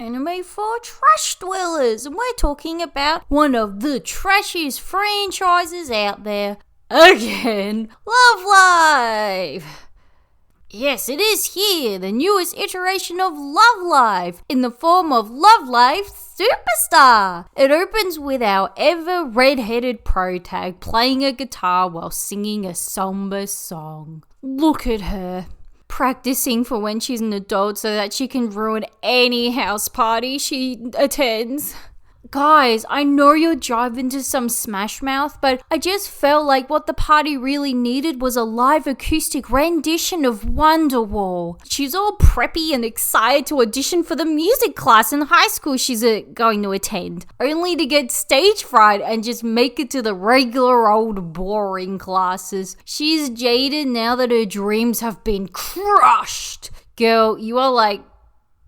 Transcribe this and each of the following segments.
anime for Trashdwellers, and we're talking about one of the trashiest franchises out there again, Love Live! Yes, it is here, the newest iteration of Love Live, in the form of Love Live Superstar. It opens with our ever red-headed pro tag playing a guitar while singing a somber song. Look at her, practicing for when she's an adult so that she can ruin any house party she attends. Guys, I know you're driving to some Smash Mouth, but I just felt like what the party really needed was a live acoustic rendition of Wonderwall. She's all preppy and excited to audition for the music class in high school she's going to attend, only to get stage fright and just make it to the regular old boring classes. She's jaded now that her dreams have been crushed. Girl, you are like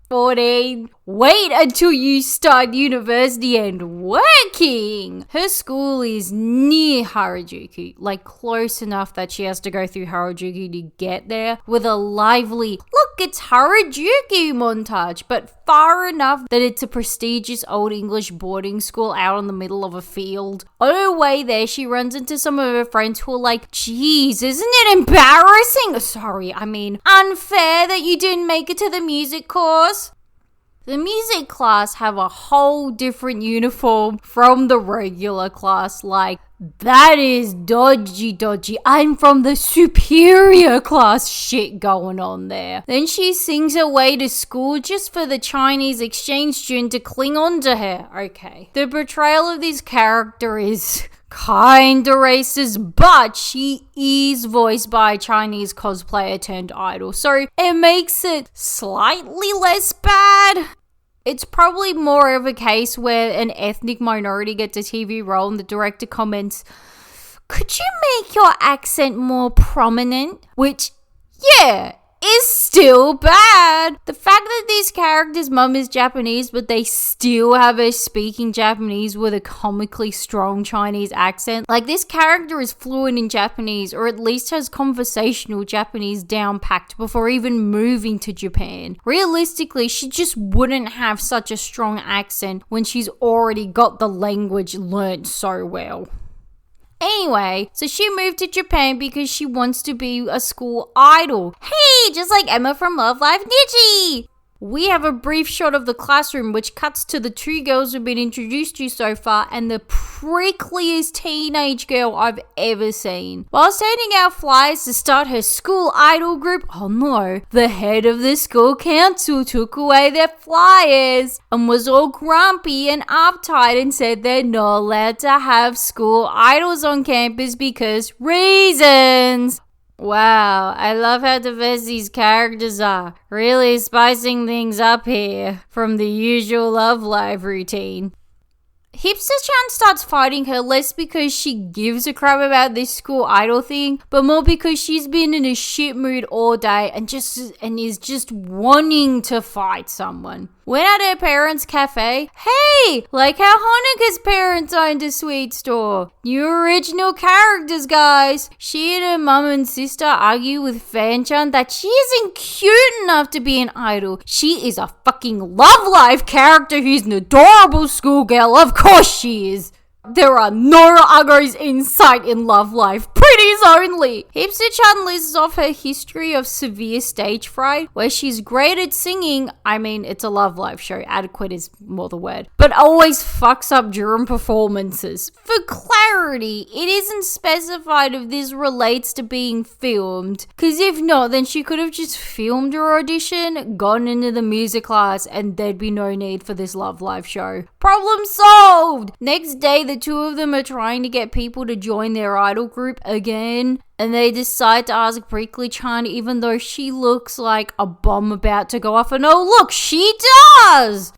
14. Wait until you start university and working. Her school is near Harajuku, like close enough that she has to go through Harajuku to get there, with a lively, look, it's Harajuku montage, but far enough that it's a prestigious old English boarding school out in the middle of a field. On her way there, she runs into some of her friends who are like, geez, isn't it embarrassing? Sorry, I mean unfair that you didn't make it to the music course. The music class have a whole different uniform from the regular class. Like, that is dodgy. I'm from the superior class shit going on there. Then she sings her way to school just for the Chinese exchange student to cling on to her. Okay. The portrayal of this character is kinda racist, but she is voiced by a Chinese cosplayer turned idol, so it makes it slightly less bad. It's probably more of a case where an ethnic minority gets a TV role and the director comments, could you make your accent more prominent? Which, yeah, is still bad. The fact that this character's mum is Japanese, but they still have her speaking Japanese with a comically strong Chinese accent. Like, this character is fluent in Japanese, or at least has conversational Japanese down packed before even moving to Japan. Realistically, she just wouldn't have such a strong accent when she's already got the language learnt so well. Anyway, so she moved to Japan because she wants to be a school idol. Hey, just like Emma from Love Live Niji! We have a brief shot of the classroom which cuts to the two girls we've been introduced to so far and the prickliest teenage girl I've ever seen. While sending out flyers to start her school idol group, oh no, the head of the school council took away their flyers and was all grumpy and uptight and said they're not allowed to have school idols on campus because reasons. Wow, I love how diverse these characters are. Really spicing things up here from the usual Love Live routine. Hipster-chan starts fighting her less because she gives a crap about this school idol thing, but more because she's been in a shit mood all day and is just wanting to fight someone. Went at her parents' cafe. Hey, like how Honoka's parents owned a sweet store. New original characters, guys. She and her mum and sister argue with Fan-chan that she isn't cute enough to be an idol. She is a fucking Love Live character who's an adorable schoolgirl. Of course she is. There are no uggos in sight in Love Live. Pretties only. Hipster-chan lists off her history of severe stage fright, where she's great at singing. I mean, it's a Love Live show. Adequate is more the word. But always fucks up during performances. For clarity, it isn't specified if this relates to being filmed. Because if not, then she could have just filmed her audition, gone into the music class, and there'd be no need for this Love Live show. Problem solved! Next day, the two of them are trying to get people to join their idol group again, and they decide to ask Prickly-chan even though she looks like a bomb about to go off, and oh look, she does!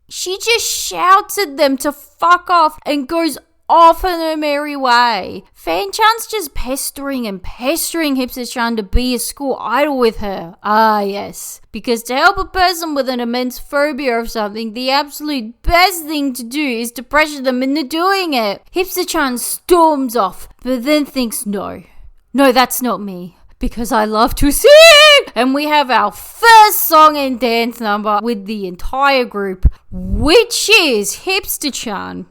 She just shouts at them to fuck off and goes off on her merry way. Fan-chan's just pestering Hipster-chan to be a school idol with her. Ah, yes. Because to help a person with an immense phobia of something, the absolute best thing to do is to pressure them into doing it. Hipster-chan storms off, but then thinks, no, that's not me. Because I love to sing! And we have our first song and dance number with the entire group, which is Hipster-chan,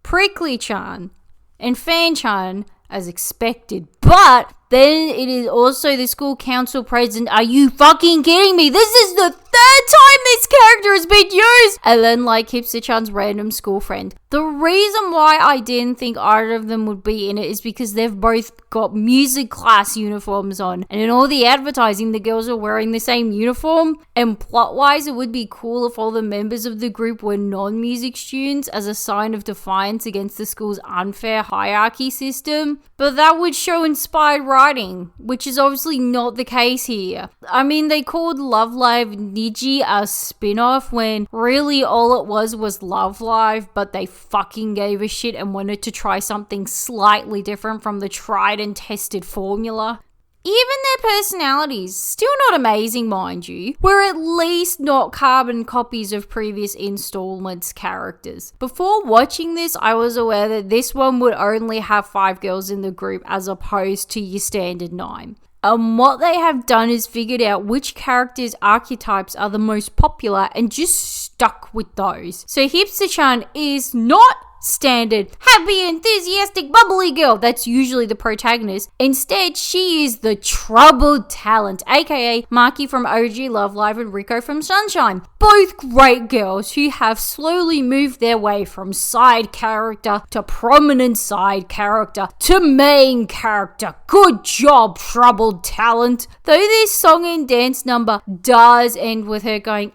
Prickly-chan, and Fan-chan, as expected. But then it is also the school council president. Are you fucking kidding me? This is the third time this character has been used! And then like Hipster-chan's random school friend. The reason why I didn't think either of them would be in it is because they've both got music class uniforms on. And in all the advertising, the girls are wearing the same uniform. And plot-wise, it would be cool if all the members of the group were non-music students as a sign of defiance against the school's unfair hierarchy system. But that would show inspired writing, which is obviously not the case here. I mean, they called Love Live Niji a spin-off when really all it was Love Live, but they fucking gave a shit and wanted to try something slightly different from the tried and tested formula. Even their personalities, still not amazing, mind you, were at least not carbon copies of previous installments' characters. Before watching this, I was aware that this one would only have 5 girls in the group as opposed to your standard 9. And what they have done is figured out which characters' archetypes are the most popular and just stuck with those. So Hipster-chan is not standard, happy, enthusiastic, bubbly girl. That's usually the protagonist. Instead, she is the troubled talent, aka Maki from OG Love Live and Riko from Sunshine. Both great girls who have slowly moved their way from side character to prominent side character to main character. Good job, troubled talent. Though this song and dance number does end with her going,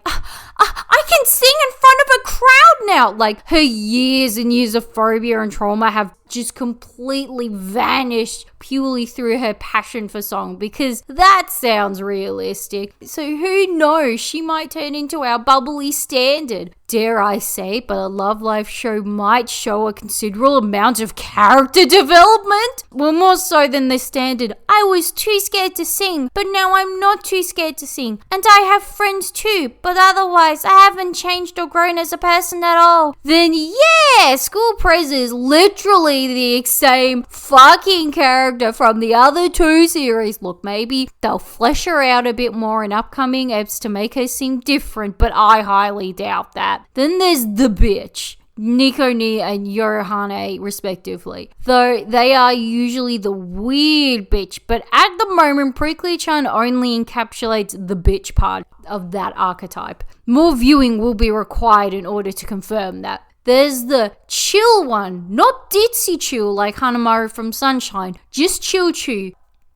I can sing in front of a crowd now. Like, her years and years of phobia and trauma have just completely vanished purely through her passion for song, because that sounds realistic. So who knows, she might turn into our bubbly standard, dare I say, but a Love Life show might show a considerable amount of character development. Well, more so than the standard, I was too scared to sing, but now I'm not too scared to sing. And I have friends too, but otherwise I haven't changed or grown as a person at all. Then yeah, School Prez is literally the same fucking character from the other 2 series. Look, maybe they'll flesh her out a bit more in upcoming eps to make her seem different, but I highly doubt that. Then there's the bitch, Nico Ni and Yohane respectively, though they are usually the weird bitch, but at the moment Prickly-chan only encapsulates the bitch part of that archetype. More viewing will be required in order to confirm that. There's the chill one, not ditzy chill like Hanamaru from Sunshine, just chill chew.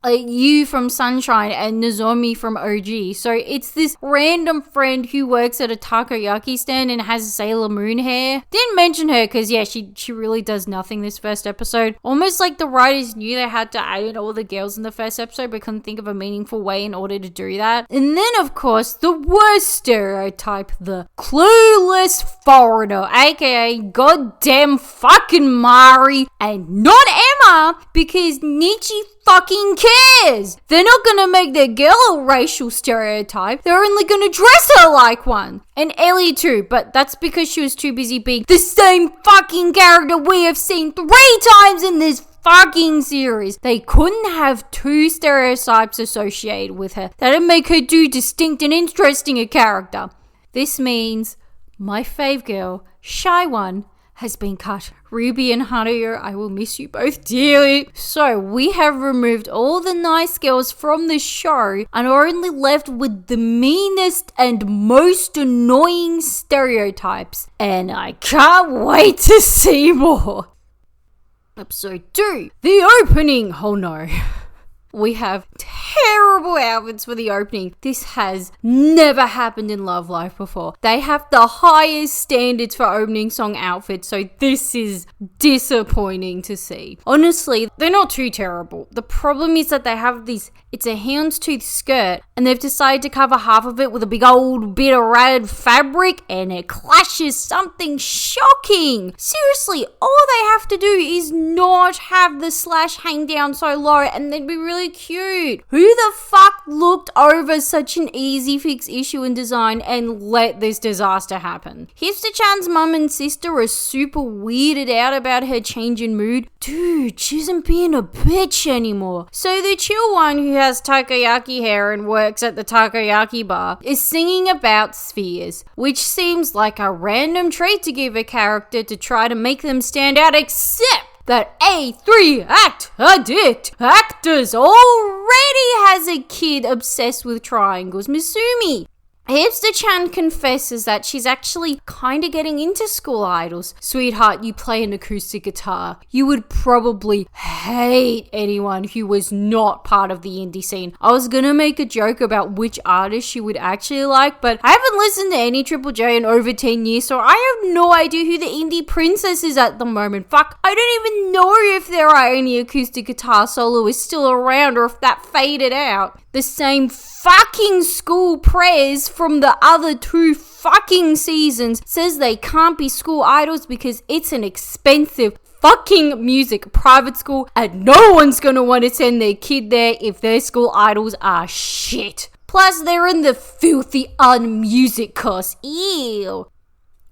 Like you from Sunshine and Nozomi from OG. So it's this random friend who works at a takoyaki stand and has Sailor Moon hair. Didn't mention her because yeah, she really does nothing this first episode. Almost like the writers knew they had to add in all the girls in the first episode but couldn't think of a meaningful way in order to do that. And then of course the worst stereotype, the clueless foreigner, aka goddamn fucking Mari and not Emma, because Nichi fucking cares. They're not gonna make their girl a racial stereotype. They're only gonna dress her like one. And Ellie too, but that's because she was too busy being the same fucking character we have seen 3 times in this fucking series. They couldn't have 2 stereotypes associated with her. That'd make her too distinct and interesting a character. This means my fave girl, Shy One, has been cut. Ruby and Haruyo, I will miss you both dearly. So we have removed all the nice girls from the show and are only left with the meanest and most annoying stereotypes. And I can't wait to see more. Episode 2, the opening. Oh no. We have terrible outfits for the opening. This has never happened in Love Life before. They have the highest standards for opening song outfits, so this is disappointing to see. Honestly, they're not too terrible. The problem is that they have it's a houndstooth skirt, and they've decided to cover half of it with a big old bit of red fabric, and it clashes something shocking. Seriously, all they have to do is not have the slash hang down so low, and they'd be really really cute. Who the fuck looked over such an easy fix issue in design and let this disaster happen? Hipster-chan's mum and sister are super weirded out about her change in mood. Dude, she isn't being a bitch anymore. So the chill one who has takoyaki hair and works at the takoyaki bar is singing about spheres, which seems like a random trait to give a character to try to make them stand out, except that A3 act addict actors already has a kid obsessed with triangles, Misumi. Hipster-chan confesses that she's actually kinda getting into school idols. Sweetheart, you play an acoustic guitar. You would probably hate anyone who was not part of the indie scene. I was gonna make a joke about which artist she would actually like, but I haven't listened to any Triple J in over 10 years, so I have no idea who the indie princess is at the moment. Fuck, I don't even know if there are any acoustic guitar soloists still around or if that faded out. The same fucking school press from the other 2 fucking seasons says they can't be school idols because it's an expensive fucking music private school and no one's gonna want to send their kid there if their school idols are shit. Plus they're in the filthy un-music course. Ew.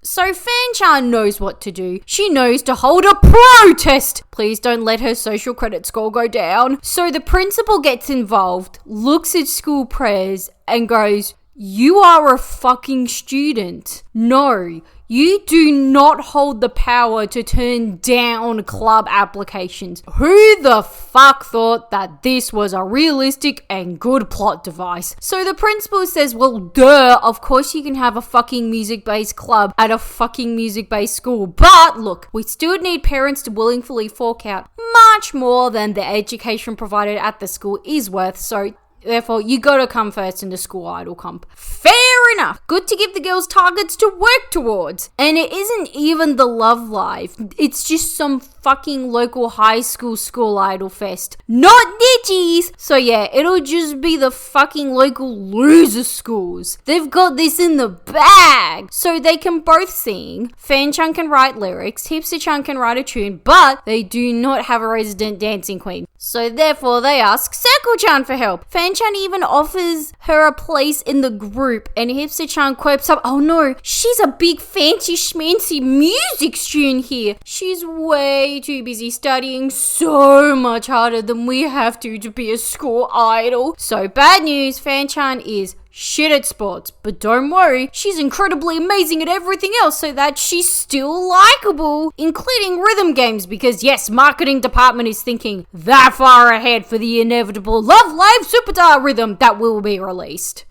So Fan-chan knows what to do. She knows to hold a protest. Please don't let her social credit score go down. So the principal gets involved, looks at school prayers and goes, "You are a fucking student. No, you do not hold the power to turn down club applications." Who the fuck thought that this was a realistic and good plot device? So the principal says, well, duh, of course you can have a fucking music-based club at a fucking music-based school. But look, we still need parents to willingly fork out much more than the education provided at the school is worth. So therefore, you gotta come first in the school idol comp. Fair enough. Good to give the girls targets to work towards. And it isn't even the Love Live. It's just some fucking local high school idol fest. Not Nidgies! So yeah, it'll just be the fucking local loser schools. They've got this in the bag. So they can both sing. Fan-chan can write lyrics. Hipster-chan can write a tune. But they do not have a resident dancing queen. So therefore, they ask Circle-chan for help. Fan-chan even offers her a place in the group, and Hipster-chan quirks up, "Oh no, she's a big fancy schmancy music student here. She's way too busy studying so much harder than we have to be a school idol." So bad news, Fan-chan is shit at sports, but don't worry, she's incredibly amazing at everything else so that she's still likable, including rhythm games, because yes, marketing department is thinking that far ahead for the inevitable Love Live Superstar rhythm that will be released.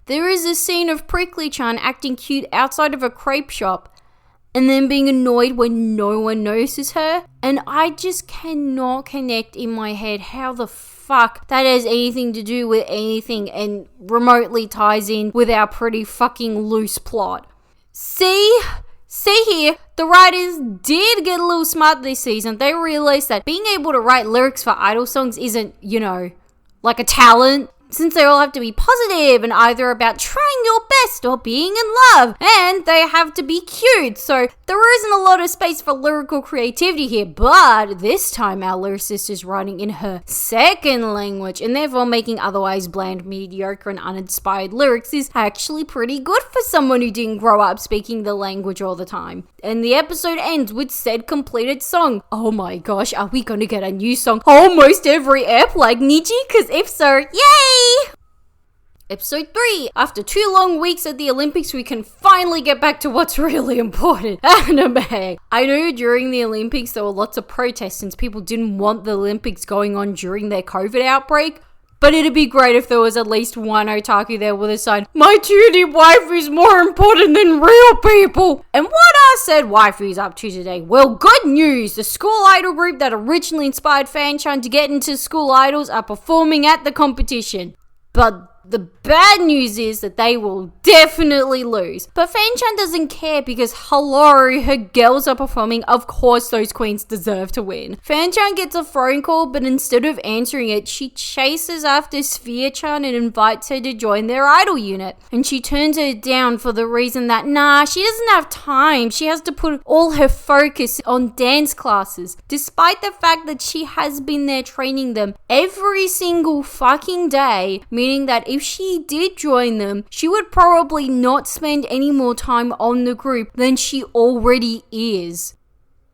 There is a scene of Prickly-chan acting cute outside of a crepe shop and then being annoyed when no one notices her, and I just cannot connect in my head how the fuck that has anything to do with anything and remotely ties in with our pretty fucking loose plot. See here, the writers did get a little smart this season. They realized that being able to write lyrics for idol songs isn't, like a talent. Since they all have to be positive and either about trying your best or being in love, and they have to be cute, so there isn't a lot of space for lyrical creativity here. But this time our lyricist is writing in her second language, and therefore making otherwise bland, mediocre and uninspired lyrics is actually pretty good for someone who didn't grow up speaking the language all the time. And the episode ends with said completed song. Oh my gosh, are we gonna get a new song almost every ep like Niji? Cause if so, yay! Episode 3. After 2 long weeks at the Olympics, we can finally get back to what's really important. Anime. I know during the Olympics there were lots of protests since people didn't want the Olympics going on during their COVID outbreak. But it'd be great if there was at least one otaku there with a sign, "My 2D waifu is more important than real people." And what are said waifus up to today? Well, good news! The school idol group that originally inspired Fan-chan to get into school idols are performing at the competition. But The bad news is that they will definitely lose. But Fan-chan doesn't care because, hello, her girls are performing. Of course those queens deserve to win. Fan-chan gets a phone call, but instead of answering it, she chases after Sphere-chan and invites her to join their idol unit. And she turns her down for the reason that, she doesn't have time. She has to put all her focus on dance classes, despite the fact that she has been there training them every single fucking day, meaning that if she did join them, she would probably not spend any more time on the group than she already is.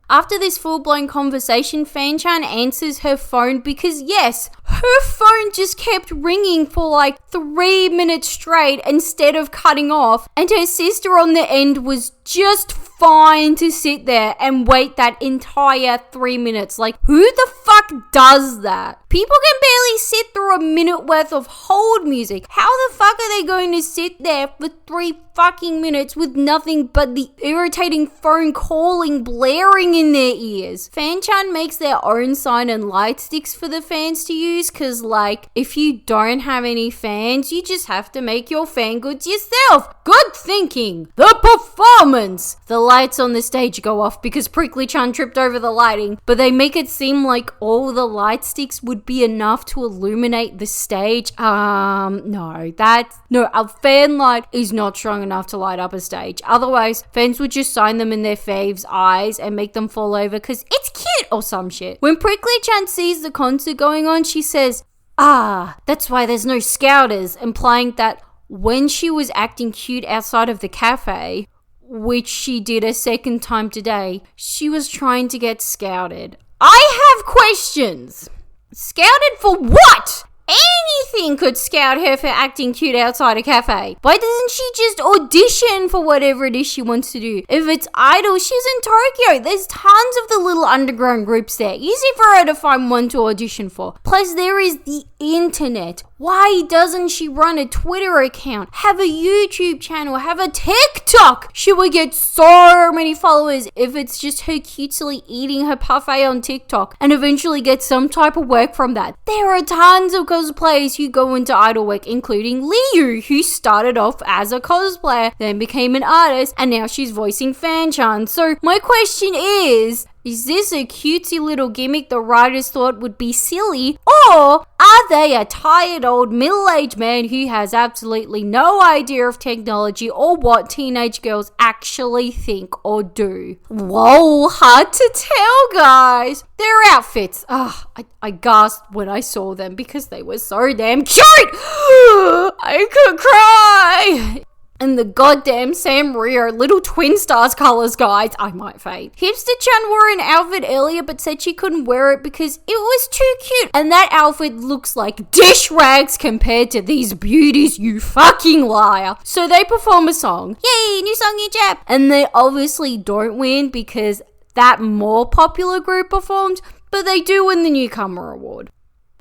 After this full-blown conversation, Fan-chan answers her phone because yes, her phone just kept ringing for like 3 minutes straight instead of cutting off, and her sister on the end was just fine to sit there and wait that entire 3 minutes. Like, who the fuck does that? People can barely sit through a minute worth of hold music. How the fuck are they going to sit there for 3 fucking minutes with nothing but the irritating phone calling blaring in their ears? Fan-chan makes their own sign and light sticks for the fans to use, cause like, if you don't have any fans, you just have to make your fan goods yourself. Good thinking. The performance. The lights on the stage go off because Prickly-chan tripped over the lighting, but they make it seem like all the light sticks would be enough to illuminate the stage. No, a fan light is not strong enough to light up a stage. Otherwise, fans would just sign them in their faves' eyes and make them fall over because it's cute or some shit. When Prickly-chan sees the concert going on, she says, that's why there's no scouters, implying that when she was acting cute outside of the cafe, which she did a second time today, she was trying to get scouted. I have questions. Scouted for what? Anything could scout her for acting cute outside a cafe. Why doesn't she just audition for whatever it is she wants to do? If it's idol, she's in Tokyo. There's tons of the little underground groups there. Easy for her to find one to audition for. Plus, there is the internet. Why doesn't she run a Twitter account, have a YouTube channel, have a TikTok? She would get so many followers if it's just her cutesily eating her parfait on TikTok and eventually get some type of work from that. There are tons of cosplayers who go into idol work, including Liu, who started off as a cosplayer, then became an artist, and now she's voicing Fan-chan. So my question is this a cutesy little gimmick the writers thought would be silly, or are they a tired old middle-aged man who has absolutely no idea of technology or what teenage girls actually think or do? Whoa, hard to tell, guys. Their outfits, I gasped when I saw them because they were so damn cute. I could cry. And the goddamn Sanrio little twin stars colors, guys. I might faint. Hipster-chan wore an outfit earlier but said she couldn't wear it because it was too cute. And that outfit looks like dish rags compared to these beauties, you fucking liar. So they perform a song. Yay, new song in Jap. And they obviously don't win because that more popular group performed, but they do win the newcomer award.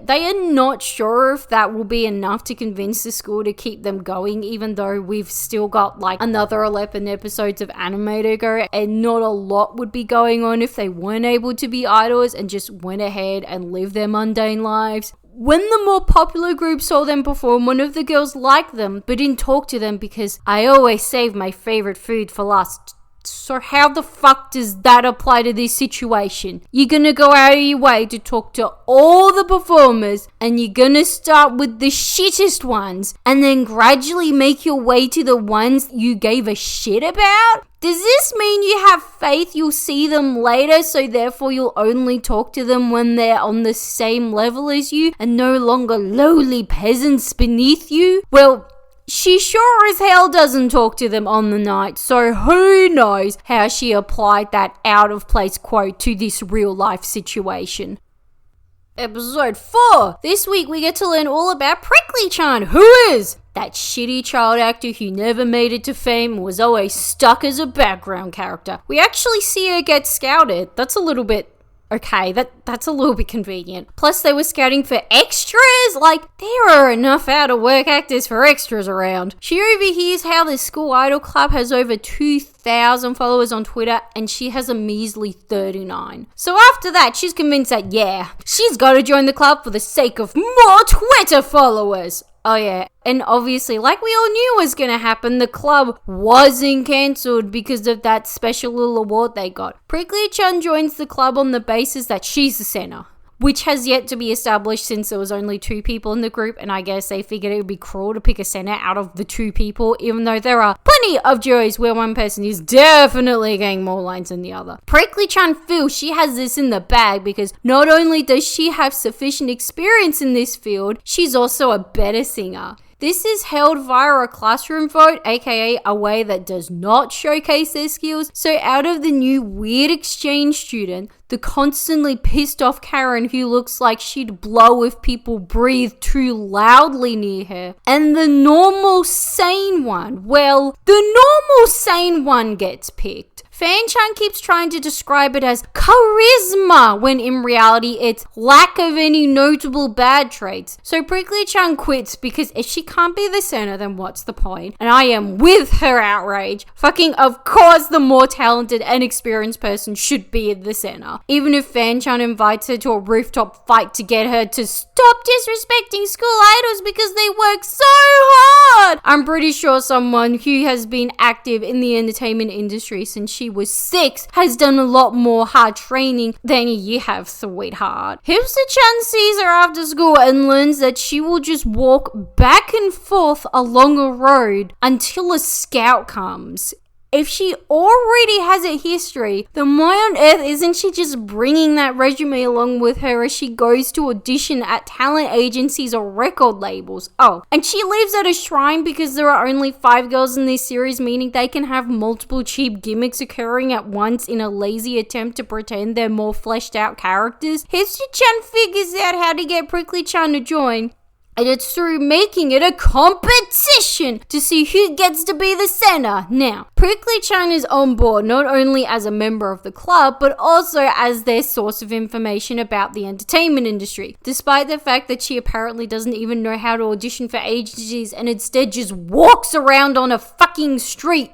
They are not sure if that will be enough to convince the school to keep them going, even though we've still got like another 11 episodes of anime to go, and not a lot would be going on if they weren't able to be idols and just went ahead and lived their mundane lives. When the more popular group saw them perform, one of the girls liked them but didn't talk to them because I always save my favorite food for last. So how the fuck does that apply to this situation? You're gonna go out of your way to talk to all the performers, and you're gonna start with the shittest ones and then gradually make your way to the ones you gave a shit about? Does this mean you have faith you'll see them later, so therefore you'll only talk to them when they're on the same level as you and no longer lowly peasants beneath you? Well, she sure as hell doesn't talk to them on the night, so who knows how she applied that out-of-place quote to this real-life situation. Episode 4. This week we get to learn all about Prickly-chan, who is that shitty child actor who never made it to fame and was always stuck as a background character. We actually see her get scouted. That's a little bit... okay, that's a little bit convenient. Plus, they were scouting for extras? Like, there are enough out-of-work actors for extras around. She overhears how the school idol club has over 2,000 followers on Twitter, and she has a measly 39. So after that, she's convinced that, yeah, she's got to join the club for the sake of more Twitter followers. Oh yeah, and obviously, like we all knew was gonna happen, the club wasn't cancelled because of that special little award they got. Prickly-chan joins the club on the basis that she's the center, which has yet to be established since there was only 2 people in the group, and I guess they figured it would be cruel to pick a center out of the 2 people, even though there are plenty of duos where one person is definitely getting more lines than the other. Prickly-chan feels she has this in the bag because not only does she have sufficient experience in this field, she's also a better singer. This is held via a classroom vote, aka a way that does not showcase their skills. So out of the new weird exchange student, the constantly pissed off Karen who looks like she'd blow if people breathe too loudly near her, and the normal sane one, well, the normal sane one gets picked. Fan-chan keeps trying to describe it as charisma, when in reality it's lack of any notable bad traits. So Prickly-chan quits because if she can't be the center, then what's the point? And I am with her outrage. Fucking of course the more talented and experienced person should be at the center. Even if Fan-chan invites her to a rooftop fight to get her to stop disrespecting school idols because they work so hard. I'm pretty sure someone who has been active in the entertainment industry since she was 6 has done a lot more hard training than you have, sweetheart. Hipster-chan sees her after school and learns that she will just walk back and forth along a road until a scout comes. If she already has a history, then why on earth isn't she just bringing that resume along with her as she goes to audition at talent agencies or record labels? Oh, and she lives at a shrine because there are only 5 girls in this series, meaning they can have multiple cheap gimmicks occurring at once in a lazy attempt to pretend they're more fleshed out characters. Hipster-chan figures out how to get Prickly-chan to join, and it's through making it a competition to see who gets to be the center. Now, Prickly-chan is on board not only as a member of the club, but also as their source of information about the entertainment industry, despite the fact that she apparently doesn't even know how to audition for agencies and instead just walks around on a fucking street.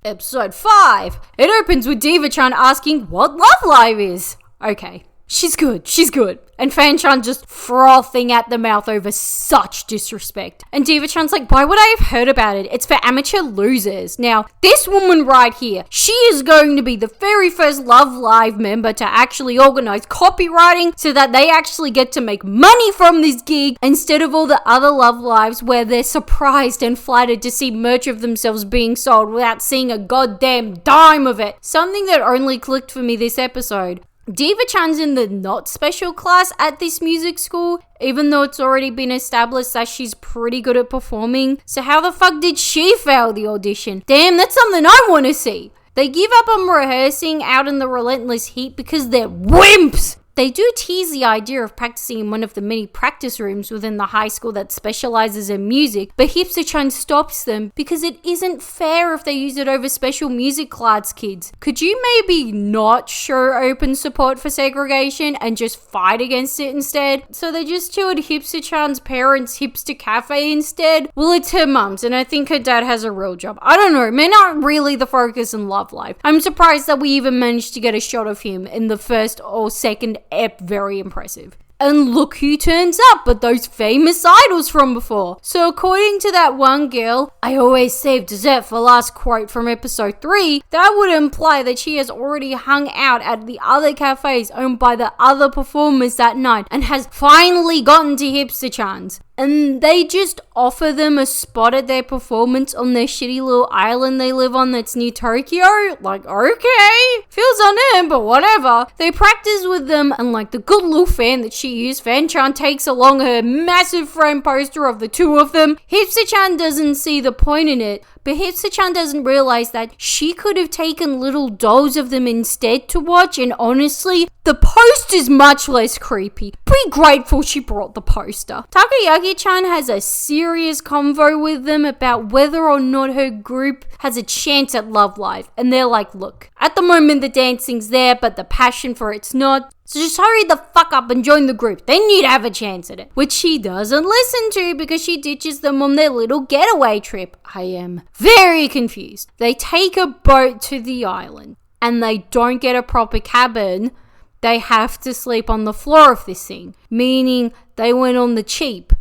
Episode 5. It opens with Diva-chan asking what Love Live is. Okay. She's good. And Fan-chan just frothing at the mouth over such disrespect. And Diva-chan's like, why would I have heard about it? It's for amateur losers. Now, this woman right here, she is going to be the very first Love Live member to actually organize copywriting so that they actually get to make money from this gig instead of all the other Love Lives where they're surprised and flattered to see merch of themselves being sold without seeing a goddamn dime of it. Something that only clicked for me this episode. Diva-chan's in the not special class at this music school, even though it's already been established that she's pretty good at performing. So how the fuck did she fail the audition? Damn, that's something I want to see. They give up on rehearsing out in the relentless heat because they're wimps. They do tease the idea of practicing in one of the many practice rooms within the high school that specializes in music, but Hipster-chan stops them because it isn't fair if they use it over special music class kids. Could you maybe not show open support for segregation and just fight against it instead? So they just toured Hipster-chan's parents' hipster cafe instead? Well, it's her mum's, and I think her dad has a real job. I don't know, men aren't really the focus in Love Live. I'm surprised that we even managed to get a shot of him in the first or second ep. Very impressive. And look who turns up but those famous idols from before. So according to that one girl, I always save dessert for last quote from episode 3, that would imply that she has already hung out at the other cafes owned by the other performers that night and has finally gotten to Hipster-chan's. And they just offer them a spot at their performance on their shitty little island they live on that's near Tokyo? Like, okay, feels on him, but whatever. They practice with them, and like the good little fan that she used, Fan-chan takes along her massive frame poster of the 2 of them. Hipster-chan doesn't see the point in it, but Hipster-chan doesn't realize that she could have taken little dolls of them instead to watch, and honestly, the poster's much less creepy. Pretty grateful she brought the poster. Takayaki-chan has a serious convo with them about whether or not her group has a chance at Love Live, and they're like, look, at the moment the dancing's there, but the passion for it's not. So just hurry the fuck up and join the group. Then you'd have a chance at it. Which she doesn't listen to because she ditches them on their little getaway trip. I am very confused. They take a boat to the island and they don't get a proper cabin. They have to sleep on the floor of this thing. Meaning they went on the cheap.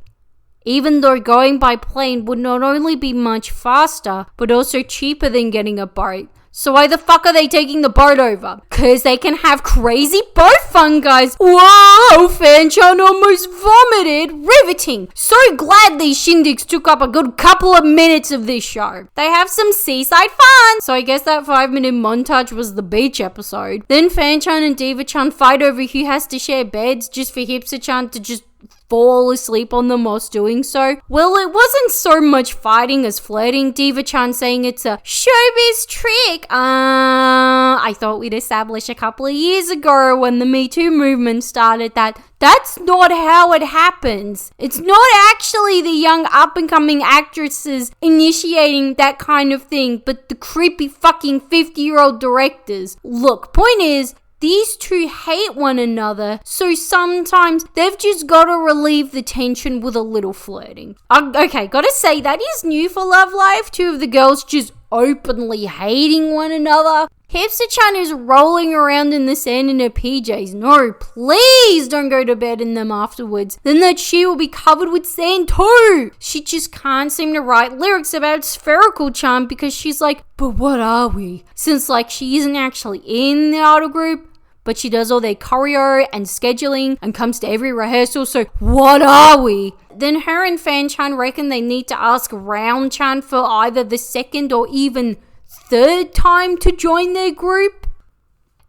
even though going by plane would not only be much faster, but also cheaper than getting a boat. So why the fuck are they taking the boat over? Cause they can have crazy boat fun, guys. Whoa, Fanchan almost vomited. Riveting. So glad these shindigs took up a good couple of minutes of this show. They have some seaside fun. So I guess that 5-minute montage was the beach episode. Then Fanchan and Diva-chan fight over who has to share beds just for Hipster-chan to just fall asleep on them whilst doing so. Well, it wasn't so much fighting as flirting. Diva-chan saying it's a showbiz trick. I thought we'd established a couple of years ago when the Me Too movement started that that's not how it happens. It's not actually the young up-and-coming actresses initiating that kind of thing, but the creepy fucking 50-year-old directors. Look, point is, these two hate one another, so sometimes they've just got to relieve the tension with a little flirting. Okay, gotta say, that is new for Love Live. Two of the girls just openly hating one another. Hipster-chan is rolling around in the sand in her PJs. No, please don't go to bed in them afterwards. Then that she will be covered with sand too. She just can't seem to write lyrics about Spherical-chan because she's like, but what are we? Since like she isn't actually in the idol group, but she does all their choreo and scheduling and comes to every rehearsal, so what are we? Then her and Fan-chan reckon they need to ask Round-chan for either the second or even third time to join their group.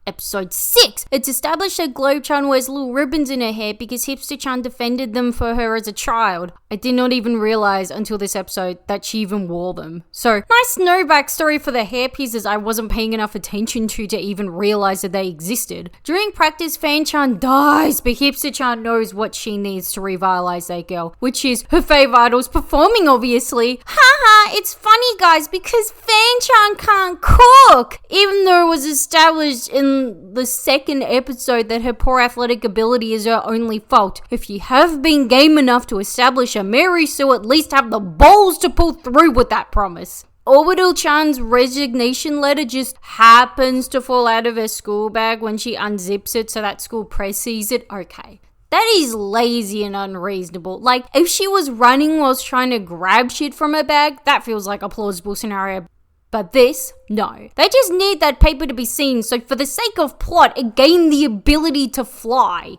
Episode 6. It's established that Globe-chan wears little ribbons in her hair because Hipster-chan defended them for her as a child. I did not even realize until this episode that she even wore them. So, nice no backstory for the hair pieces I wasn't paying enough attention to even realize that they existed. During practice, Fan-chan dies, but Hipster-chan knows what she needs to revitalize that girl, which is her fave idols performing, obviously. Haha, it's funny, guys, because Fan-chan can't cook, even though it was established in the second episode that her poor athletic ability is her only fault. If you have been game enough to establish a Mary Sue, at least have the balls to pull through with that promise. Orbital-chan's resignation letter just happens to fall out of her school bag when she unzips it so that school press sees it. Okay. That is lazy and unreasonable. Like, if she was running whilst trying to grab shit from her bag, that feels like a plausible scenario. But this, no. They just need that paper to be seen, so for the sake of plot, it gained the ability to fly.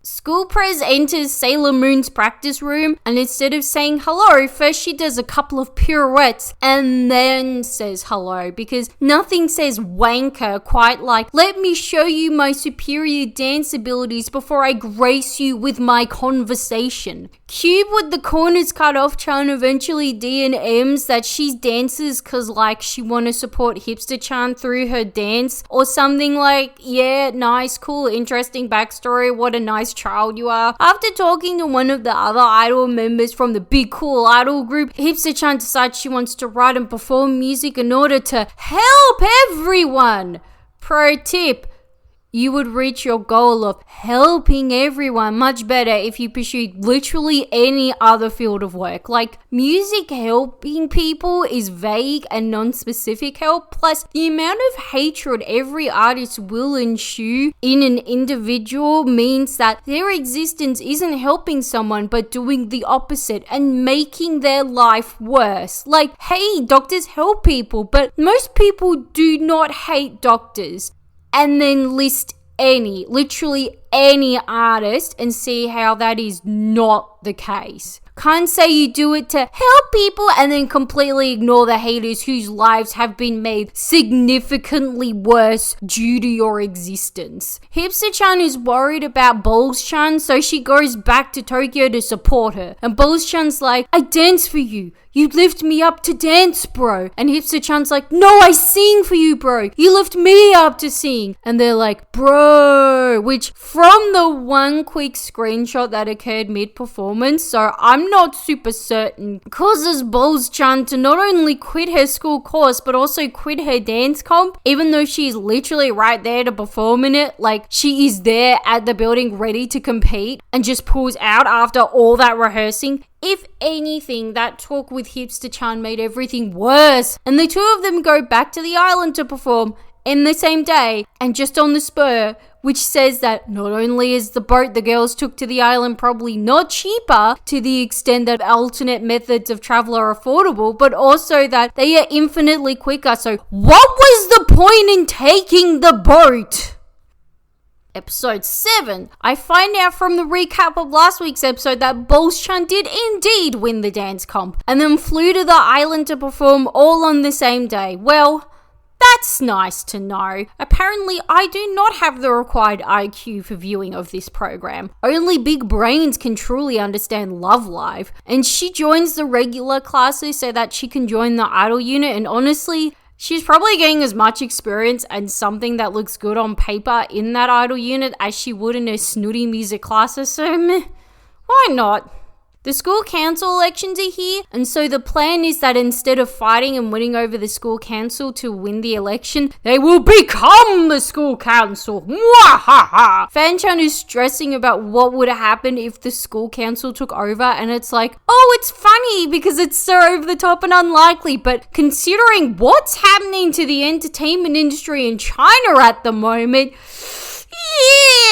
School Prez enters Sailor Moon's practice room, and instead of saying hello, first she does a couple of pirouettes and then says hello, because nothing says wanker quite like, let me show you my superior dance abilities before I grace you with my conversation. Cube with the corners cut off Chan eventually D&M's that she dances cause like she wanna support Hipster Chan through her dance or something like, yeah, nice, cool, interesting backstory, what a nice child you are. After talking to one of the other idol members from the big cool idol group, Hipster Chan decides she wants to write and perform music in order to help everyone. Pro tip. You would reach your goal of helping everyone much better if you pursued literally any other field of work. Like, music helping people is vague and non-specific help, plus the amount of hatred every artist will ensue in an individual means that their existence isn't helping someone but doing the opposite and making their life worse. Like, hey, doctors help people, but most people do not hate doctors. And then list literally any artist and see how that is not the case. Can't say you do it to help people and then completely ignore the haters whose lives have been made significantly worse due to your existence. Hipster-chan is worried about Balls-chan, so she goes back to Tokyo to support her. And Balls-chan's like, I dance for you. You lift me up to dance, bro. And Hipster-chan's like, no, I sing for you, bro. You lift me up to sing. And they're like, bro, which from the one quick screenshot that occurred mid-performance, so I'm not super certain, causes Balls-chan to not only quit her school course, but also quit her dance comp, even though she's literally right there to perform in it. Like, she is there at the building ready to compete and just pulls out after all that rehearsing. If anything, that talk with Hipster-chan made everything worse, and the two of them go back to the island to perform in the same day and just on the spur, which says that not only is the boat the girls took to the island probably not cheaper to the extent that alternate methods of travel are affordable, but also that they are infinitely quicker. So what was the point in taking the boat? Episode 7. I find out from the recap of last week's episode that Bolschan did indeed win the dance comp and then flew to the island to perform all on the same day. Well, that's nice to know. Apparently, I do not have the required IQ for viewing of this program. Only big brains can truly understand Love Live. And she joins the regular classes so that she can join the idol unit, and honestly, she's probably getting as much experience and something that looks good on paper in that idol unit as she would in her snooty music classes, so meh, why not? The school council elections are here, and so the plan is that instead of fighting and winning over the school council to win the election, they will become the school council. Mwahaha! Fanchan is stressing about what would happen if the school council took over, and it's like, oh, it's funny because it's so over the top and unlikely, but considering what's happening to the entertainment industry in China at the moment,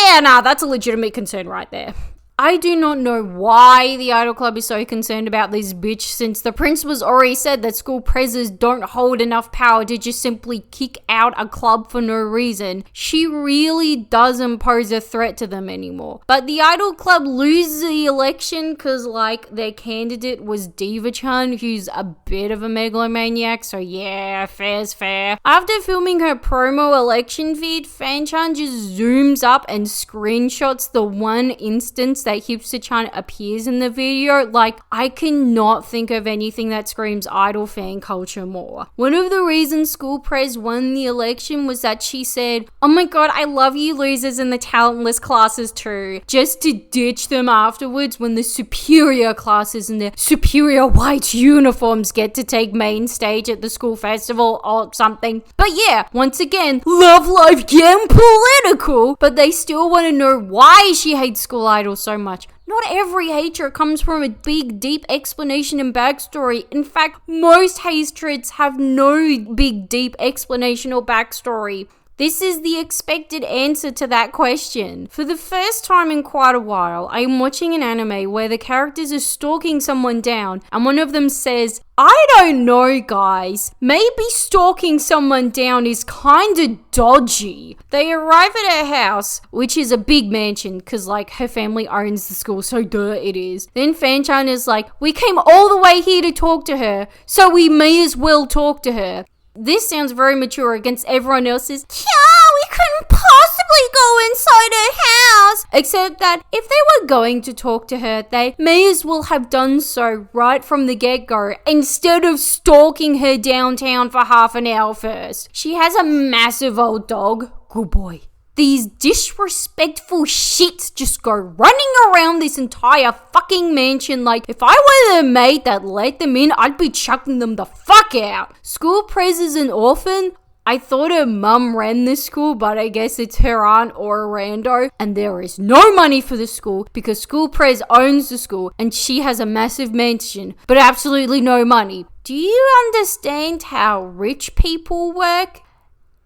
yeah, nah, that's a legitimate concern right there. I do not know why the Idol Club is so concerned about this bitch, since the principal's already said that school presidents don't hold enough power to just simply kick out a club for no reason. She really doesn't pose a threat to them anymore. But the Idol Club loses the election because, like, their candidate was Diva-chan, who's a bit of a megalomaniac, so yeah, fair's fair. After filming her promo election feed, Fanchan just zooms up and screenshots the one instance that Hipster-chan appears in the video. Like, I cannot think of anything that screams idol fan culture more. One of the reasons school pres won the election was that she said, oh my god, I love you losers in the talentless classes too, just to ditch them afterwards when the superior classes in their superior white uniforms get to take main stage at the school festival or something. But yeah, once again, Love Live getting political, but they still want to know why she hates school idols so much. Not every hatred comes from a big, deep explanation and backstory. In fact, most hatreds have no big, deep explanation or backstory. This is the expected answer to that question. For the first time in quite a while, I am watching an anime where the characters are stalking someone down and one of them says, I don't know guys, maybe stalking someone down is kinda dodgy. They arrive at her house, which is a big mansion because like her family owns the school, so duh it is. Then Fanchan is like, we came all the way here to talk to her, so we may as well talk to her. This sounds very mature against everyone else's, yeah, we couldn't possibly go inside her house. Except that if they were going to talk to her, they may as well have done so right from the get-go instead of stalking her downtown for half an hour first. She has a massive old dog. Good boy. These disrespectful shits just go running around this entire fucking mansion like if I were the maid that let them in, I'd be chucking them the fuck out. School pres is an orphan. I thought her mum ran this school, but I guess it's her aunt or a rando, and there is no money for the school because school pres owns the school and she has a massive mansion, but absolutely no money. Do you understand how rich people work?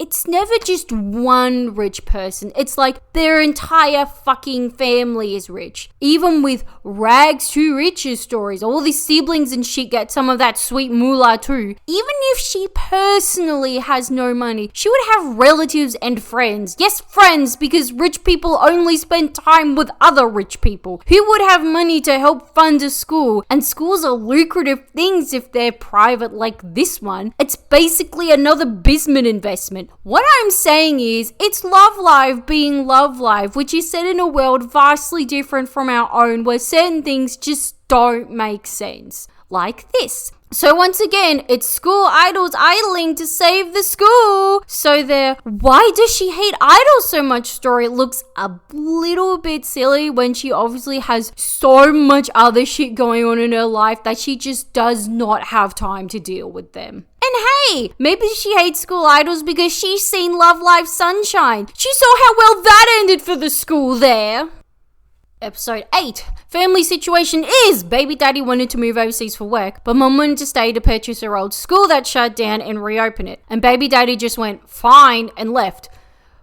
It's never just one rich person. It's like their entire fucking family is rich. Even with rags to riches stories, all these siblings and shit get some of that sweet moolah too. Even if she personally has no money, she would have relatives and friends. Yes, friends, because rich people only spend time with other rich people who would have money to help fund a school. And schools are lucrative things if they're private like this one. It's basically another Bismuth investment. What I'm saying is, it's Love Live being Love Live, which is set in a world vastly different from our own, where certain things just don't make sense. Like this. So once again, it's school idols idling to save the school. So their why does she hate idols so much story looks a little bit silly when she obviously has so much other shit going on in her life that she just does not have time to deal with them. And hey, maybe she hates school idols because she's seen Love Live Sunshine. She saw how well that ended for the school there. Episode 8. Family situation is baby daddy wanted to move overseas for work, but mum wanted to stay to purchase her old school that shut down and reopen it. And baby daddy just went fine and left.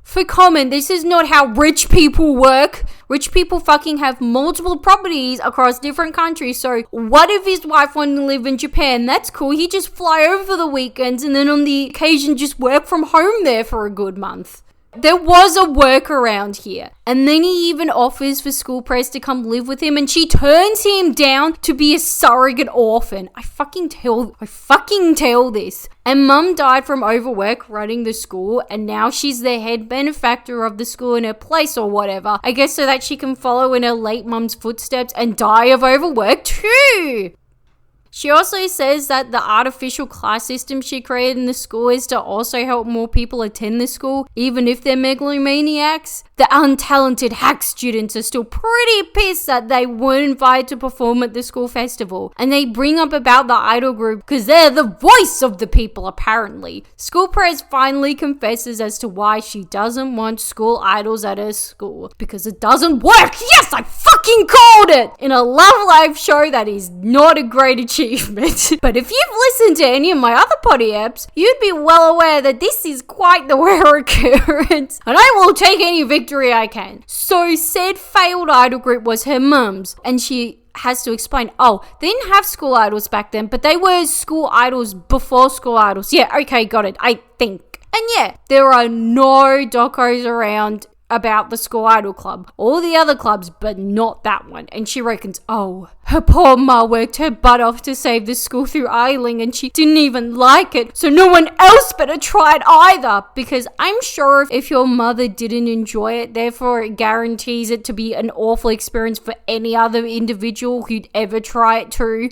For comment, this is not how rich people work. Rich people fucking have multiple properties across different countries. So what if his wife wanted to live in Japan? That's cool. He just fly over for the weekends and then on the occasion just work from home there for a good month. There was a workaround here. And then he even offers for school press to come live with him and she turns him down to be a surrogate orphan. I fucking tell this. And mum died from overwork running the school and now she's the head benefactor of the school in her place or whatever. I guess so that she can follow in her late mum's footsteps and die of overwork too. She also says that the artificial class system she created in the school is to also help more people attend the school, even if they're megalomaniacs. The untalented hack students are still pretty pissed that they weren't invited to perform at the school festival. And they bring up about the idol group because they're the voice of the people, apparently. School press finally confesses as to why she doesn't want school idols at her school. Because it doesn't work! Yes, I fucking called it! In a Love Live show that is not a great achievement. But if you've listened to any of my other potty apps, you'd be well aware that this is quite the rare occurrence. And I will take any victory I can. So said failed idol group was her mum's. And she has to explain, they didn't have school idols back then, but they were school idols before school idols. Yeah, okay, got it, I think. And yeah, there are no docos around about the school idol club. All the other clubs, but not that one. And she reckons, her poor ma worked her butt off to save the school through idling and she didn't even like it. So no one else better try it either. Because I'm sure if your mother didn't enjoy it, therefore it guarantees it to be an awful experience for any other individual who'd ever try it too.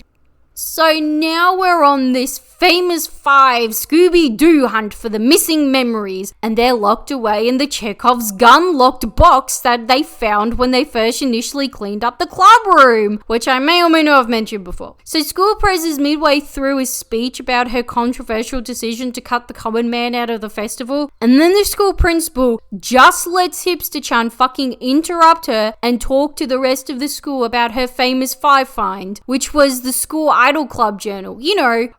So now we're on this famous 5 Scooby-Doo hunt for the missing memories, and they're locked away in the Chekhov's gun-locked box that they found when they first initially cleaned up the club room, which I may or may not have mentioned before. So school press is midway through his speech about her controversial decision to cut the common man out of the festival, and then the school principal just lets Hipster-chan fucking interrupt her and talk to the rest of the school about her famous 5 find, which was the school idol club journal,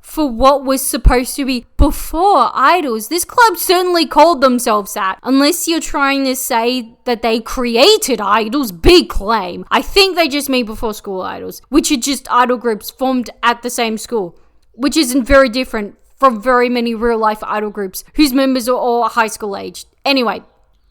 for what was supposed to be before idols. This club certainly called themselves that, unless you're trying to say that they created idols. Big claim. I think they just mean before school idols, which are just idol groups formed at the same school, which isn't very different from very many real life idol groups whose members are all high school aged. Anyway,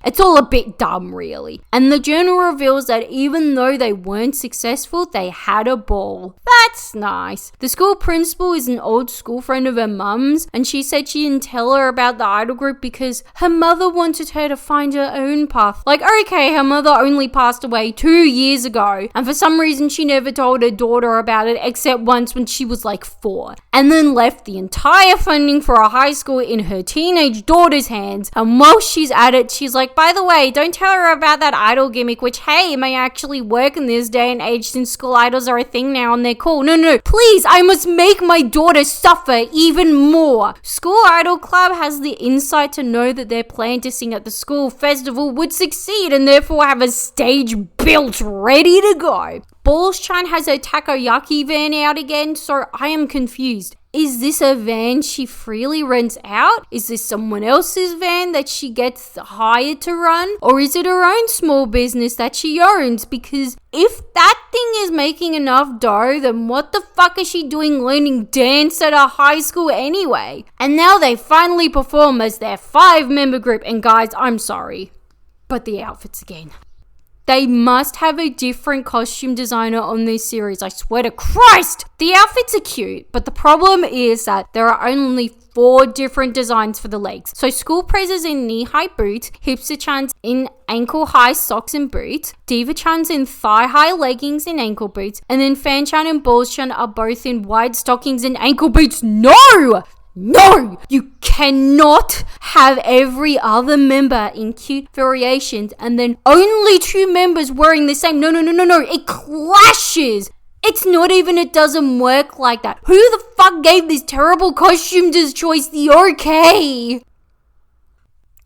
it's all a bit dumb, really. And the journal reveals that even though they weren't successful, they had a ball. That's nice. The school principal is an old school friend of her mum's, and she said she didn't tell her about the idol group because her mother wanted her to find her own path. Like, okay, her mother only passed away 2 years ago, and for some reason she never told her daughter about it except once when she was like 4, and then left the entire funding for a high school in her teenage daughter's hands. And while she's at it, she's like, by the way, don't tell her about that idol gimmick, which, hey, may actually work in this day and age since school idols are a thing now and they're cool. No, please, I must make my daughter suffer even more. School Idol Club has the insight to know that their plan to sing at the school festival would succeed and therefore have a stage built ready to go. Balls-chan has her takoyaki van out again, so I am confused. Is this a van she freely rents out? Is this someone else's van that she gets hired to run? Or is it her own small business that she owns? Because if that thing is making enough dough, then what the fuck is she doing learning dance at a high school anyway? And now they finally perform as their 5-member group. And guys, I'm sorry, but the outfits again. They must have a different costume designer on this series, I swear to Christ! The outfits are cute, but the problem is that there are only 4 different designs for the legs. So School Praise is in knee-high boots, Hipster-chan's in ankle-high socks and boots, Diva-chan's in thigh-high leggings and ankle boots, and then Fan-chan and Balls-chan are both in wide stockings and ankle boots. No! You cannot have every other member in cute variations and then only 2 members wearing the same. No. It clashes. It's not even, it doesn't work like that. Who the fuck gave this terrible costume choice the okay?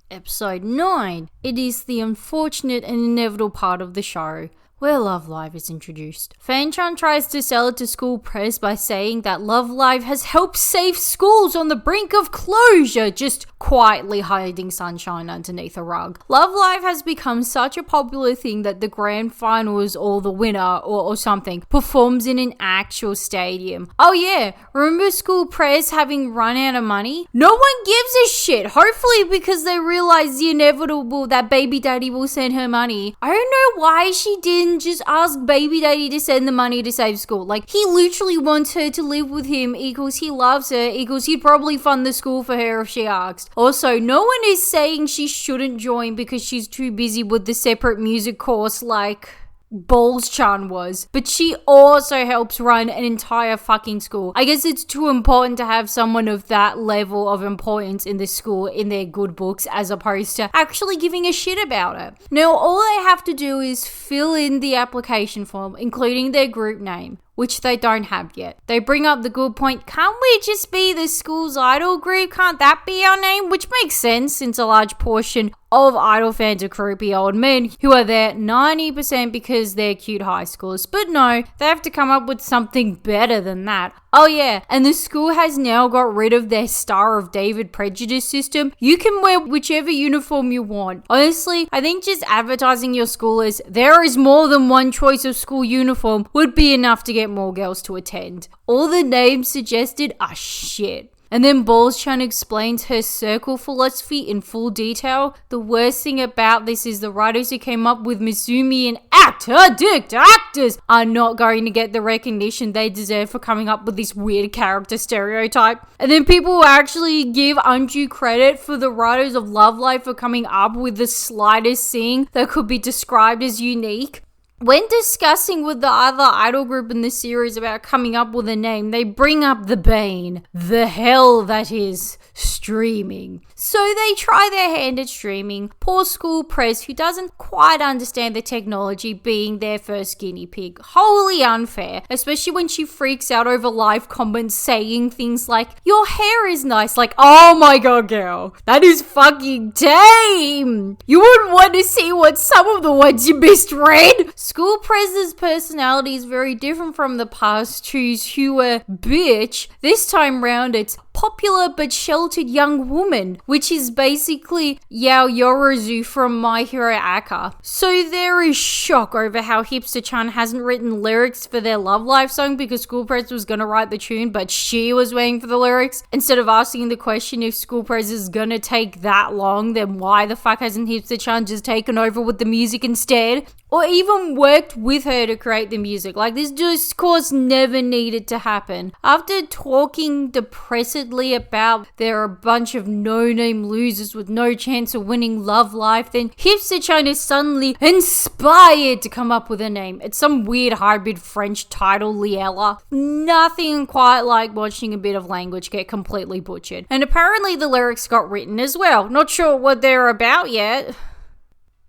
Episode 9. It is the unfortunate and inevitable part of the show where Love Live is introduced. Fanchan tries to sell it to school press by saying that Love Live has helped save schools on the brink of closure, just quietly hiding sunshine underneath a rug. Love Live has become such a popular thing that the grand finals or the winner or something performs in an actual stadium. Oh yeah, remember school press having run out of money? No one gives a shit, hopefully because they realize the inevitable that baby daddy will send her money. I don't know why she didn't just ask baby daddy to send the money to save school. Like, he literally wants her to live with him equals he loves her equals he'd probably fund the school for her if she asked. Also, no one is saying she shouldn't join because she's too busy with the separate music course like Balls-chan was, but she also helps run an entire fucking school. I guess it's too important to have someone of that level of importance in the school in their good books as opposed to actually giving a shit about it. Now, all they have to do is fill in the application form, including their group name, which they don't have yet. They bring up the good point, can't we just be the school's idol group? Can't that be our name? Which makes sense since a large portion of idol fans are creepy old men who are there 90% because they're cute high schoolers. But no, they have to come up with something better than that. Oh yeah, and the school has now got rid of their Star of David prejudice system. You can wear whichever uniform you want. Honestly, I think just advertising your school as there is more than one choice of school uniform would be enough to get more girls to attend. All the names suggested are shit. And then Balls-chan explains her circle philosophy in full detail. The worst thing about this is the writers who came up with Mizumi and actors are not going to get the recognition they deserve for coming up with this weird character stereotype. And then people will actually give undue credit for the writers of Love Live for coming up with the slightest thing that could be described as unique. When discussing with the other idol group in the series about coming up with a name, they bring up the bane, the hell that is streaming. So they try their hand at streaming. Poor school press, who doesn't quite understand the technology, being their first guinea pig. Wholly unfair, especially when she freaks out over live comments saying things like, your hair is nice. Like, oh my god, girl, that is fucking tame. You wouldn't want to see what some of the ones you misread. School Prez's personality is very different from the past twos who were bitch. This time round, it's popular but sheltered young woman, which is basically Yao Yorozu from My Hero Aka. So there is shock over how Hipster-chan hasn't written lyrics for their Love Live song because School Prez was gonna write the tune, but she was waiting for the lyrics. Instead of asking the question if School Prez is gonna take that long, then why the fuck hasn't Hipster-chan just taken over with the music instead? Or even worked with her to create the music. Like, this discourse never needed to happen. After talking depressedly about there are a bunch of no-name losers with no chance of winning Love Life, then Hipster-chan is suddenly inspired to come up with a name. It's some weird hybrid French title, Liella. Nothing quite like watching a bit of language get completely butchered. And apparently the lyrics got written as well. Not sure what they're about yet.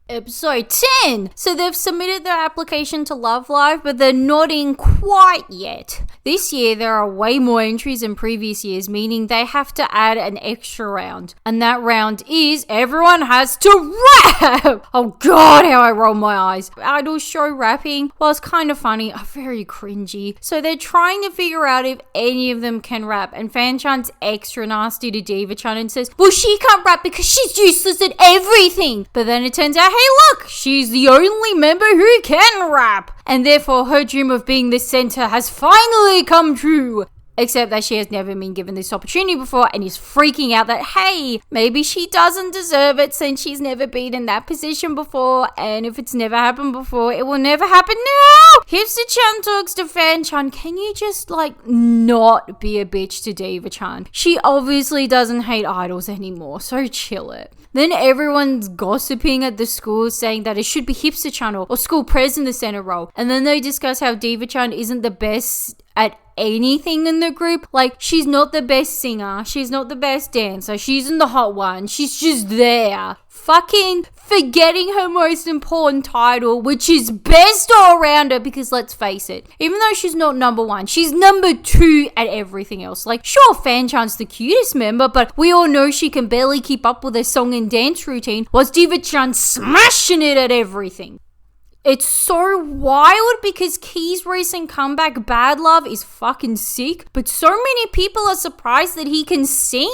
Episode 10. So they've submitted their application to Love Live, but they're not in quite yet. This year, there are way more entries than previous years, meaning they have to add an extra round. And that round is everyone has to rap! Oh god, how I roll my eyes. Idols show rapping, while it's kind of funny, are very cringy. So they're trying to figure out if any of them can rap. And Fanchan's extra nasty to Diva-chan and says, well, she can't rap because she's useless at everything. But then it turns out, hey look, she's the only member who can rap. And therefore her dream of being the center has finally come true. Except that she has never been given this opportunity before and is freaking out that, hey, maybe she doesn't deserve it since she's never been in that position before, and if it's never happened before, it will never happen now! Hipster-chan talks to Fan-chan, can you just, not be a bitch to Diva-chan? She obviously doesn't hate idols anymore, so chill it. Then everyone's gossiping at the school saying that it should be Hipster-chan or school pres in the center role, and then they discuss how Diva-chan isn't the best at anything in the group. Like, she's not the best singer, she's not the best dancer, she isn't the hot one, she's just there. Fucking forgetting her most important title, which is best all-rounder, because let's face it, even though she's not number one, she's number two at everything else. Like, sure, Fan-chan's the cutest member, but we all know she can barely keep up with her song and dance routine, whilst Diva-chan smashing it at everything. It's so wild because Key's recent comeback, Bad Love, is fucking sick, but so many people are surprised that he can sing?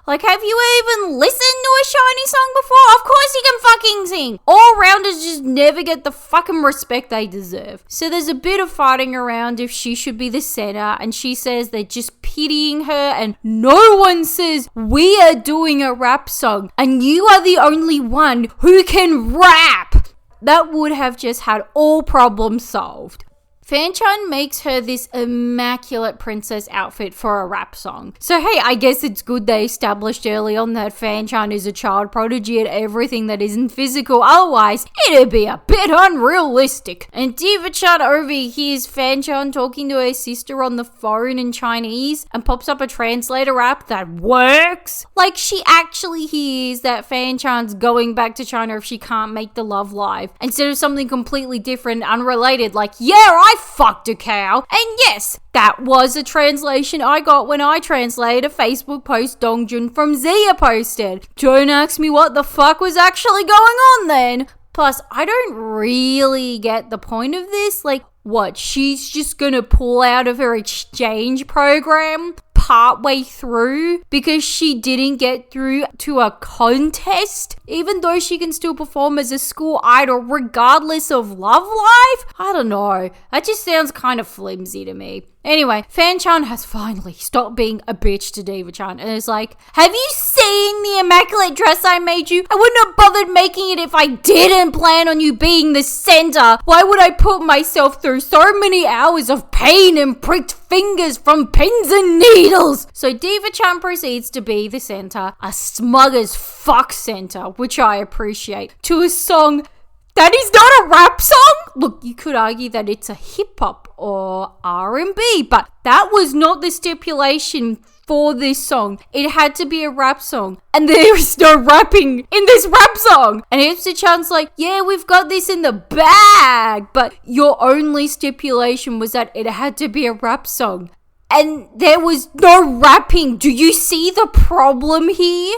Like, have you even listened to a Shiny song before? Of course he can fucking sing! All-rounders just never get the fucking respect they deserve. So there's a bit of fighting around if she should be the center, and she says they're just pitying her, and no one says, we are doing a rap song, and you are the only one who can rap! That would have just had all problems solved. Fanchan makes her this immaculate princess outfit for a rap song. So hey, I guess it's good they established early on that Fanchan is a child prodigy at everything that isn't physical, otherwise it'd be a bit unrealistic. And Diva-chan overhears Fanchan talking to her sister on the phone in Chinese and pops up a translator app that works. Like, she actually hears that Fanchan's going back to China if she can't make the Love Live, instead of something completely different, unrelated, like, yeah, I fucked a cow. And yes, that was a translation I got when I translated a Facebook post Dongjun from Zia posted. Don't ask me what the fuck was actually going on then. Plus, I don't really get the point of this. Like, what, she's just gonna pull out of her exchange program partway through because she didn't get through to a contest, even though she can still perform as a school idol regardless of Love Live? I don't know. That just sounds kind of flimsy to me. Anyway, Fanchan has finally stopped being a bitch to Diva-chan and is like, have you seen the immaculate dress I made you? I wouldn't have bothered making it if I didn't plan on you being the center. Why would I put myself through so many hours of pain and pricked fingers from pins and needles? So Diva-chan proceeds to be the center, a smug as fuck center, which I appreciate, to a song that is not a rap song. Look, you could argue that it's a hip-hop or R&B, but that was not the stipulation for this song. It had to be a rap song, and there is no rapping in this rap song. And Hipster-chan's like, yeah, we've got this in the bag, but your only stipulation was that it had to be a rap song, and there was no rapping. Do you see the problem here?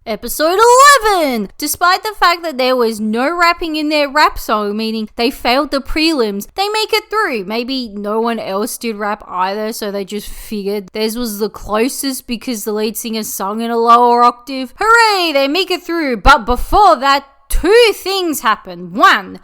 Episode 11! Despite the fact that there was no rapping in their rap song, meaning they failed the prelims, they make it through. Maybe no one else did rap either, so they just figured theirs was the closest because the lead singer sung in a lower octave. Hooray! They make it through, but before that, two things happen. One,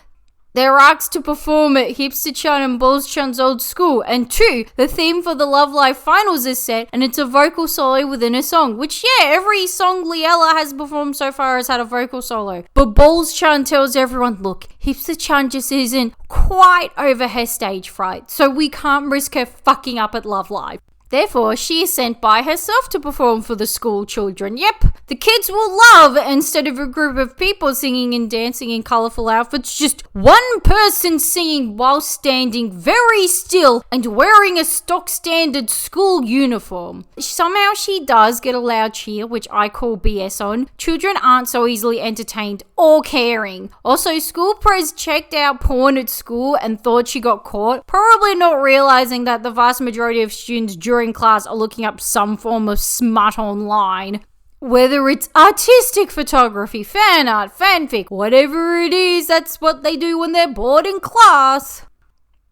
they're asked to perform at Hipster-chan and Balls-chan's old school. And two, the theme for the Love Live finals is set, and it's a vocal solo within a song. Which, yeah, every song Liella has performed so far has had a vocal solo. But Balls-chan tells everyone, look, Hipster-chan just isn't quite over her stage fright, so we can't risk her fucking up at Love Live. Therefore, she is sent by herself to perform for the school children. Yep, the kids will love, instead of a group of people singing and dancing in colourful outfits, just one person singing while standing very still and wearing a stock standard school uniform. Somehow she does get a loud cheer, which I call BS on. Children aren't so easily entertained or caring. Also, school pres checked out porn at school and thought she got caught, probably not realising that the vast majority of students during class are looking up some form of smut online. Whether it's artistic photography, fan art, fanfic, whatever it is, that's what they do when they're bored in class.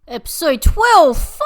Episode 12, final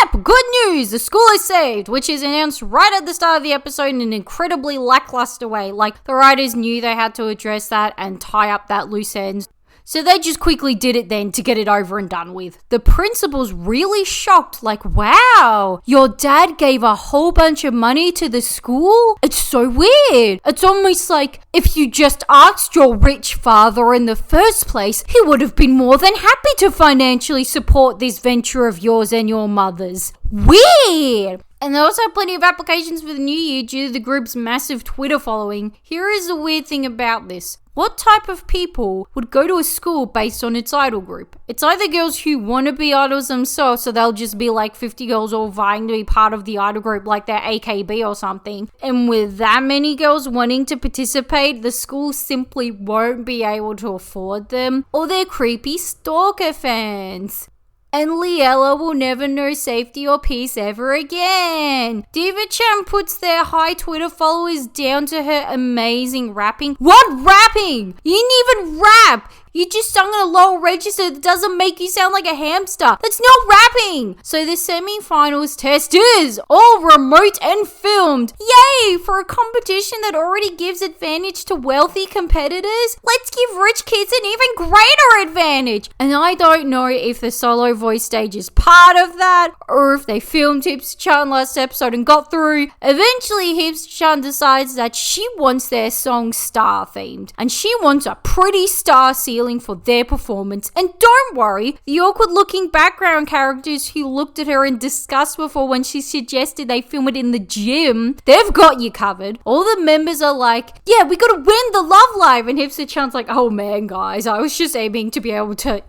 ep! Good news! The school is saved, which is announced right at the start of the episode in an incredibly lackluster way. Like, the writers knew they had to address that and tie up that loose ends. So they just quickly did it then to get it over and done with. The principal's really shocked, like, wow, your dad gave a whole bunch of money to the school? It's so weird. It's almost like if you just asked your rich father in the first place, he would have been more than happy to financially support this venture of yours and your mother's. Weird! And they also have plenty of applications for the new year due to the group's massive Twitter following. Here is the weird thing about this. What type of people would go to a school based on its idol group? It's either girls who want to be idols themselves, so they'll just be like 50 girls all vying to be part of the idol group like they're AKB or something. And with that many girls wanting to participate, the school simply won't be able to afford them. Or they're creepy stalker fans. And Liella will never know safety or peace ever again. Diva-chan puts their high Twitter followers down to her amazing rapping. What rapping? You didn't even rap! You just sung in a lower register that doesn't make you sound like a hamster. That's not rapping. So the semi-finals test is all remote and filmed. Yay! For a competition that already gives advantage to wealthy competitors, let's give rich kids an even greater advantage. And I don't know if the solo voice stage is part of that, or if they filmed Hipster-chan last episode and got through. Eventually, Hipster-chan decides that she wants their song star-themed, and she wants a pretty star ceiling for their performance. And don't worry, the awkward-looking background characters who looked at her in disgust before when she suggested they film it in the gym, they've got you covered. All the members are like, yeah, we gotta win the Love Live, and Hipster-chan's like, oh man, guys, I was just aiming to be able to,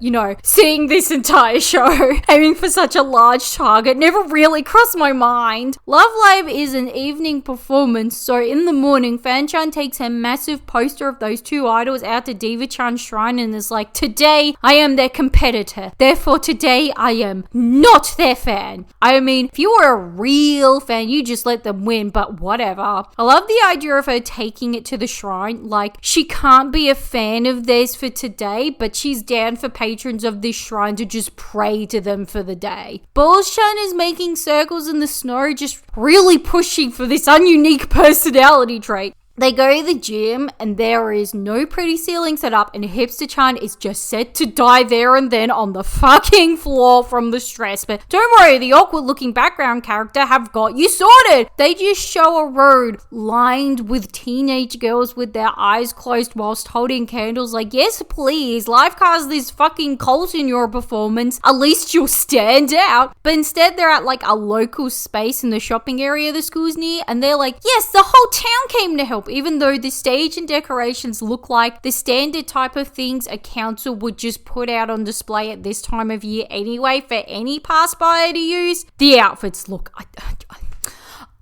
sing this entire show. Aiming for such a large target never really crossed my mind. Love Live is an evening performance, so in the morning, Fan-chan takes a massive poster of those two idols out to Diva-chan's shrine and is like, today I am their competitor, therefore today I am not their fan. I mean, if you were a real fan, you just let them win, but whatever. I love the idea of her taking it to the shrine, like, she can't be a fan of theirs for today, but she's down for patrons of this shrine to just pray to them for the day. Balls-chan is making circles in the snow, just really pushing for this ununique personality trait. They go to the gym and there is no pretty ceiling set up, and Hipster-chan is just set to die there and then on the fucking floor from the stress. But don't worry, the awkward looking background character have got you sorted. They just show a road lined with teenage girls with their eyes closed whilst holding candles like, yes please, life cast this fucking cult in your performance, at least you'll stand out. But instead they're at like a local space in the shopping area the school's near, and they're like, yes, the whole town came to help. Even though the stage and decorations look like the standard type of things a council would just put out on display at this time of year anyway for any passerby to use, the outfits look,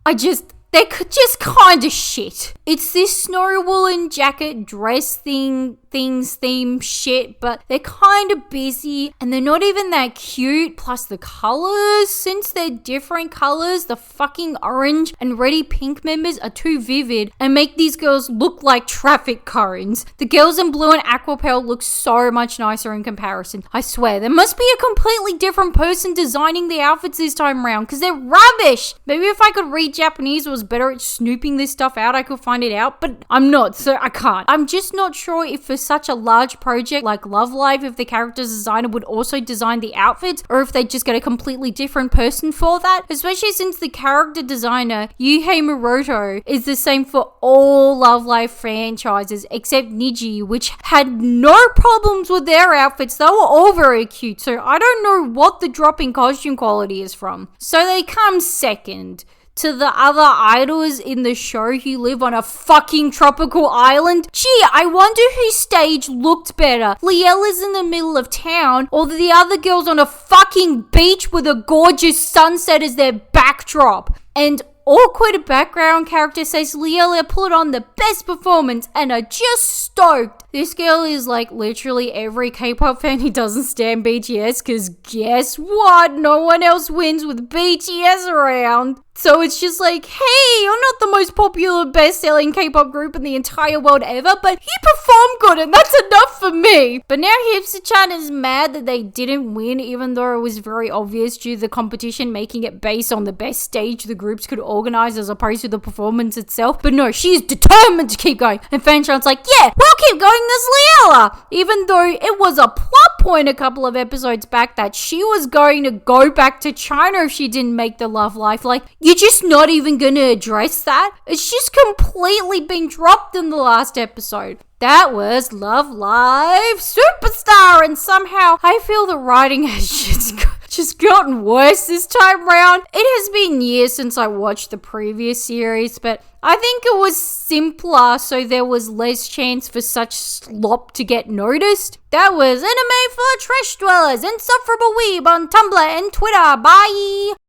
they're just kind of shit. It's this snow woolen jacket dress theme shit, but they're kind of busy and they're not even that cute. Plus the colors, since they're different colors, the fucking orange and reddy pink members are too vivid and make these girls look like traffic cones. The girls in blue and aqua pale look so much nicer in comparison. I swear, there must be a completely different person designing the outfits this time around because they're rubbish. Maybe if I could read Japanese or was better at snooping this stuff out, I could find it out, but I'm not, so I can't. I'm just not sure if for such a large project like Love Live, if the character designer would also design the outfits, or if they just get a completely different person for that, especially since the character designer, Yuhei Moroto, is the same for all Love Live franchises except Niji, which had no problems with their outfits. They were all very cute, so I don't know what the drop in costume quality is from. So they come second to the other idols in the show who live on a fucking tropical island. Gee, I wonder whose stage looked better. Liella's in the middle of town, or the other girls on a fucking beach with a gorgeous sunset as their backdrop. And awkward background character says Liella put on the best performance and are just stoked. This girl is like literally every K-pop fan who doesn't stand BTS, because guess what? No one else wins with BTS around. So it's just like, hey, you're not the most popular best-selling K-pop group in the entire world ever, but you perform good and that's enough for me. But now Hipster-chan is mad that they didn't win, even though it was very obvious due to the competition making it based on the best stage the groups could organize as opposed to the performance itself. But no, she's determined to keep going. And Fan-chan's like, yeah, we'll keep going this Liella. Even though it was a plot point a couple of episodes back that she was going to go back to China if she didn't make the Love Life. Like, you're just not even going to address that? It's just completely been dropped in the last episode. That was Love Live Superstar, and somehow I feel the writing has just gotten worse this time round. It has been years since I watched the previous series, but I think it was simpler, so there was less chance for such slop to get noticed. That was Anime for Trashdwellers, Insufferable Weeb on Tumblr and Twitter. Bye!